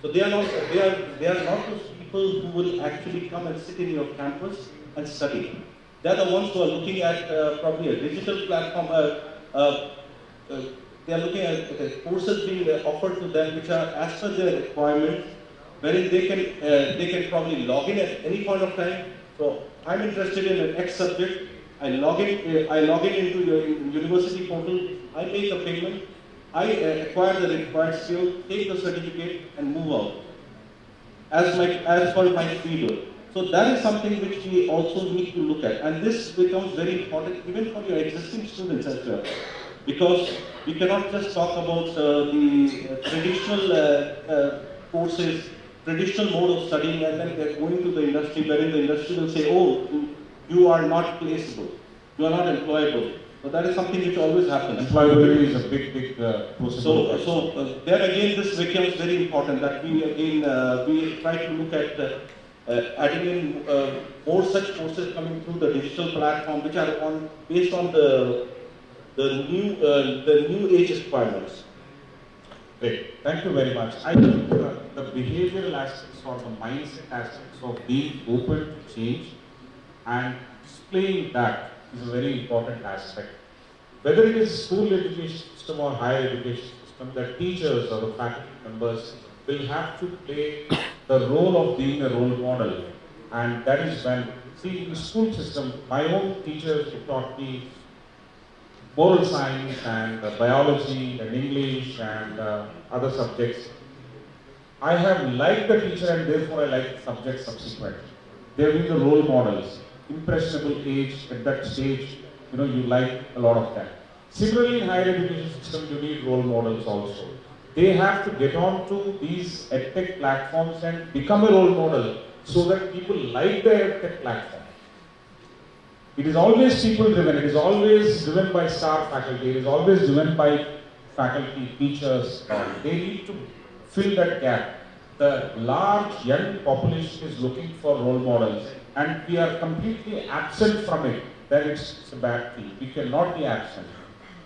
So they are not those people who will actually come and sit in your campus and study. They are the ones who are looking at probably a digital platform. They are looking at courses being offered to them which are as per their requirements, wherein they can probably log in at any point of time. So I'm interested in an X subject. I log in into your university portal. I make a payment. I acquire the required skill, take the certificate, and move out as per my freedom. So that is something which we also need to look at, and this becomes very important even for your existing students as well, because we cannot just talk about the traditional courses, traditional mode of studying, and then going to the industry, wherein the industry will say, oh, you are not placeable, you are not employable. So that is something which always happens. Employability is a big process. So there again, this becomes very important that we try to look at adding in more such courses coming through the digital platform, which are based on the new age requirements. Great. Thank you very much. I think the behavioral aspects or the mindset aspects of being open to change and displaying that is a very important aspect. Whether it is school education system or higher education system, the teachers or the faculty members will have to play the role of being a role model. And that is when, see, in the school system, my own teachers who taught me moral science and biology and English and other subjects, I have liked the teacher and therefore I like the subject subsequent. They have been the role models. Impressionable age, at that stage, you like a lot of them. Similarly, in higher education system, you need role models also. They have to get on to these Edtech platforms and become a role model so that people like the Edtech platform. It is always people driven, it is always driven by star faculty, it is always driven by faculty, teachers. They need to fill that gap. The large young population is looking for role models and we are completely absent from it, then it's a bad thing. We cannot be absent.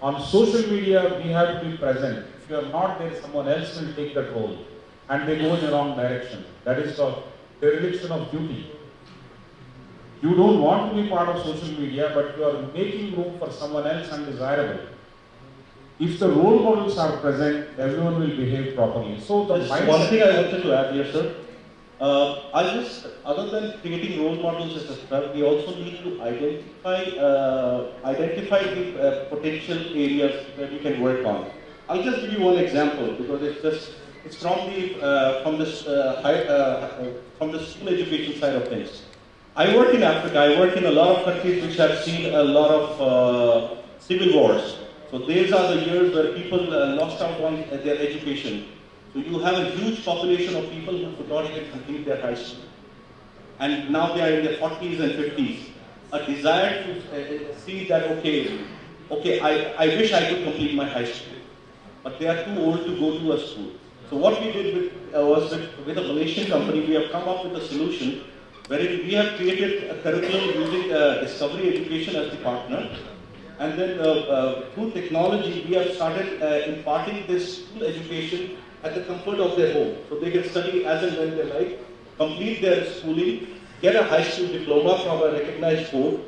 On social media, we have to be present. If you are not there, someone else will take that role and they go in the wrong direction. That is the dereliction of duty. You don't want to be part of social media, but you are making room for someone else undesirable. If the role models are present, everyone will behave properly. So the one thing I wanted to add here, sir. Other than creating role models, etc., we also need to identify the potential areas that we can work on. I'll just give you one example because it's from the school education side of things. I work in Africa. I work in a lot of countries which have seen a lot of civil wars. So these are the years where people lost out on their education. So you have a huge population of people who could not even complete their high school. And now they are in their 40s and 50s. A desire to see that, okay, I wish I could complete my high school. But they are too old to go to a school. So what we did with a Malaysian company, we have come up with a solution wherein we have created a curriculum using Discovery Education as the partner. And then through technology, we have started imparting this school education at the comfort of their home. So they can study as and when they like, complete their schooling, get a high school diploma from a recognized board,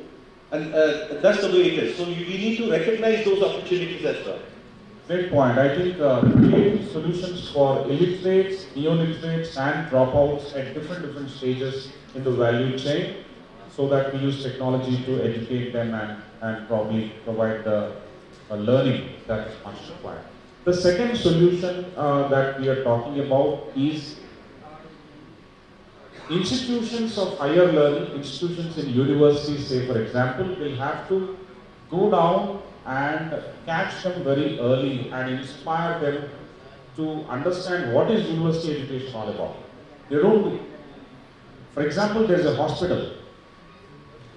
and that's the way it is. So we need to recognize those opportunities as well. Great point. I think creating solutions for illiterates, neo-literates and dropouts at different stages in the value chain so that we use technology to educate them and probably provide the learning that is much required. The second solution that we are talking about is institutions of higher learning, institutions in universities, say for example, will have to go down and catch them very early and inspire them to understand what is university education all about. They don't do. For example, there is a hospital,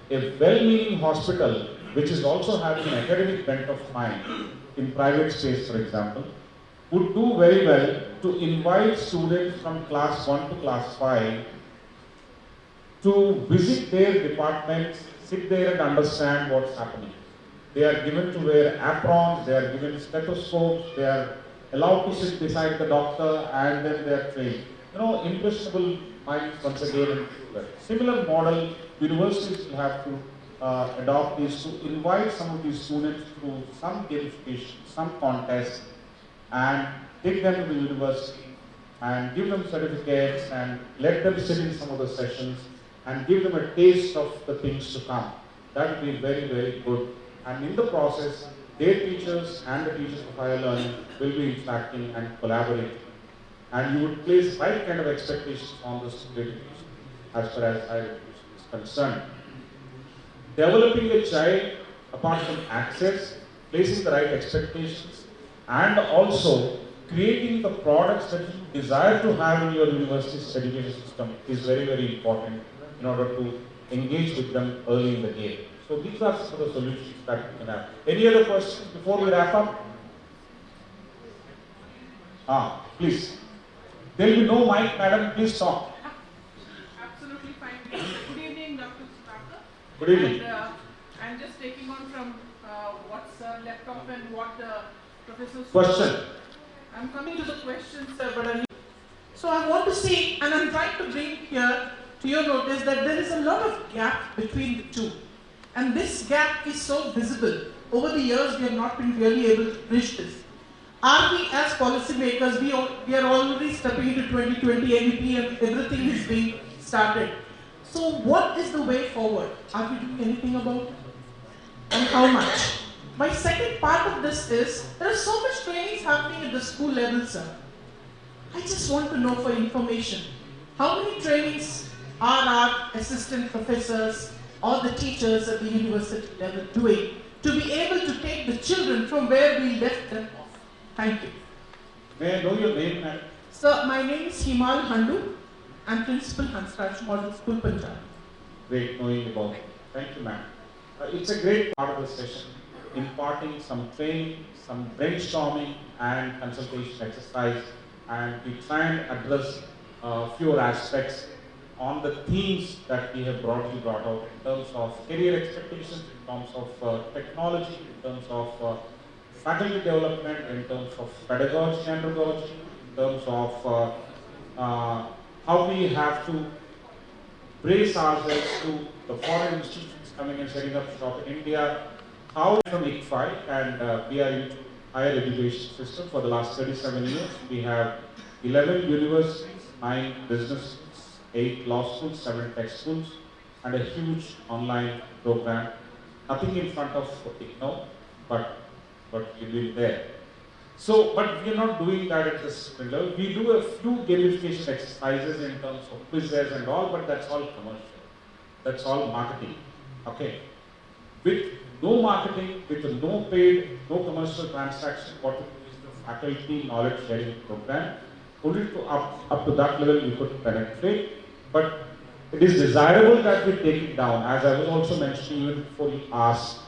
a well-meaning hospital which is also having an academic bent of mind in private space, for example, would do very well to invite students from class 1 to class 5 to visit their departments, sit there and understand what's happening. They are given to wear aprons, they are given stethoscopes, they are allowed to sit beside the doctor and then they are trained. Impressionable minds once again. Similar model, universities will have to adopt this to invite some of these students through some gamification, some contest, and take them to the university and give them certificates and let them sit in some of the sessions and give them a taste of the things to come. That would be very, very good. And in the process, their teachers and the teachers of higher learning will be interacting and collaborating. And you would place right kind of expectations on the student education as far as higher education is concerned. Developing a child apart from access, placing the right expectations, and also creating the products that you desire to have in your university's education system is very, very important in order to engage with them early in the game. So these are some of the solutions that we can have. Any other questions before we wrap up? Please. There will be no mic, madam. Please talk. Absolutely fine. Good evening, Dr. Sudhakar. Good evening. And, I'm just taking on from what's left off and what the professor. Question. I'm coming to the questions, sir, but So I want to say, and I'm trying to bring here to your notice that there is a lot of gap between the two. And this gap is so visible. Over the years, we have not been really able to bridge this. Are we as policymakers, we are already stepping into 2020 MEP and everything is being started. So what is the way forward? Are we doing anything about it? And how much? My second part of this is, there is so much training happening at the school level, sir. I just want to know for information, how many trainings are our assistant professors or the teachers at the university level doing to be able to take the children from where we left them off? Thank you. May I know your name, ma'am? Sir, my name is Himal Handu. I'm Principal Hansraj Model School, Punjab. Great knowing about it. Thank you, ma'am. It's a great part of the session, imparting some training, some brainstorming and consultation exercise, and we try and address fewer aspects on the themes that we have broadly brought out in terms of career expectations, in terms of technology, in terms of faculty development, in terms of pedagogy and andragogy, in terms of how we have to brace ourselves to the foreign institutions coming and setting up shop in India, how from ICFAI, and we are into higher education system for the last 37 years. We have 11 universities, 9 business schools, 8 law schools, 7 tech schools, and a huge online program. Nothing in front of ICNO, but we've been there. So, but we are not doing that at this level. We do a few gamification exercises in terms of quizzes and all, but that's all commercial. That's all marketing. Okay. With no marketing, with no paid, no commercial transaction, what we do is the faculty knowledge sharing program. Only to up to that level we could penetrate, but it is desirable that we take it down. As I was also mentioning even before you asked,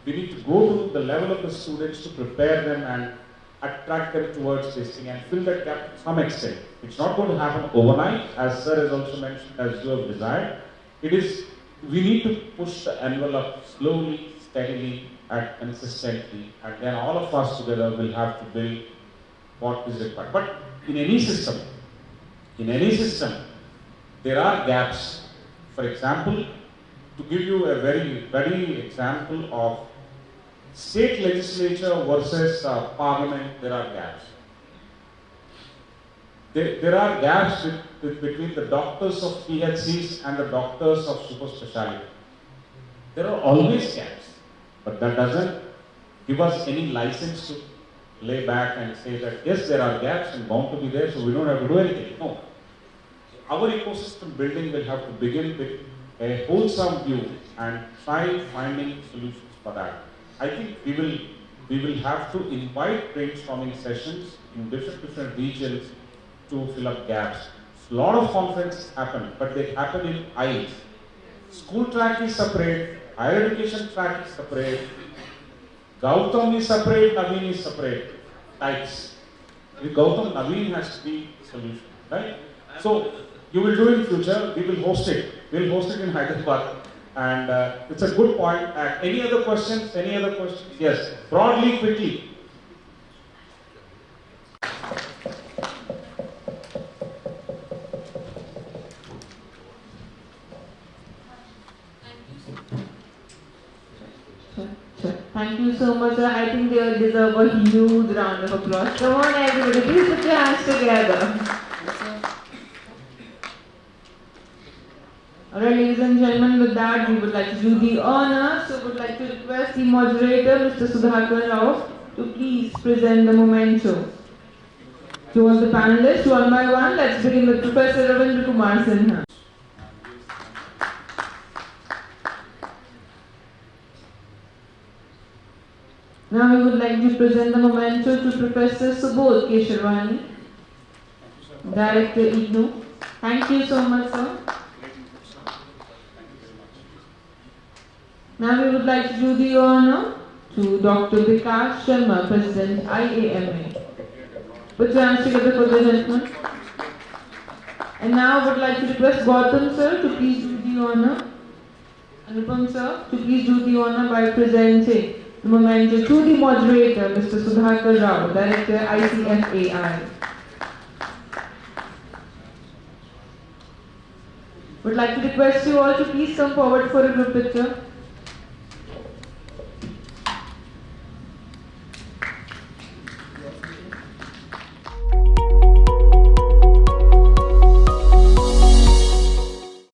we need to go to the level of the students to prepare them and attract them towards this thing and fill that gap to some extent. It's not going to happen overnight, as sir has also mentioned, as you have desired. It is, we need to push the envelope slowly, steadily, and consistently, and then all of us together will have to build what is required. But in any system, there are gaps. For example, to give you a very example of state legislature versus parliament, there are gaps. There are gaps between the doctors of PHCs and the doctors of super specialty. There are always gaps, but that doesn't give us any license to lay back and say that yes, there are gaps and bound to be there, so we don't have to do anything. No. Our ecosystem building will have to begin with a wholesome view and try finding solutions for that. I think we will have to invite brainstorming sessions in different regions to fill up gaps. A lot of conferences happen, but they happen in aisles. School track is separate, higher education track is separate, Gautam is separate, Naveen is separate. Types. With Gautam, Naveen has to be the solution, right? So you will do in future. We will host it. We'll host it in Hyderabad, and it's a good point. Any other questions? Any other questions? Yes. Broadly, quickly. Thank you so much, sir. I think they deserve a huge round of applause. Come on, everybody, please put your hands together. Alright, ladies and gentlemen, with that, we would like to do the honor. So, we would like to request the moderator, Mr. Sudhakar, to please present the memento. To all the panelists, one by one, let's begin with Professor Ravindra Kumar Sinha. Now we would like to present the memento to Professor Subodh Kesharwani, Director IGNO. Thank you so much, sir. Now we would like to do the honor to Dr. Vikas Sharma, President IAMA. Put your hands together for the gentleman. And now I would like to request Gautam sir to please do the honor. Anupam sir to please do the honor by presenting the memento to the moderator, Mr. Sudhakar, Director ICFAI. Would like to request you all to please come forward for a group picture.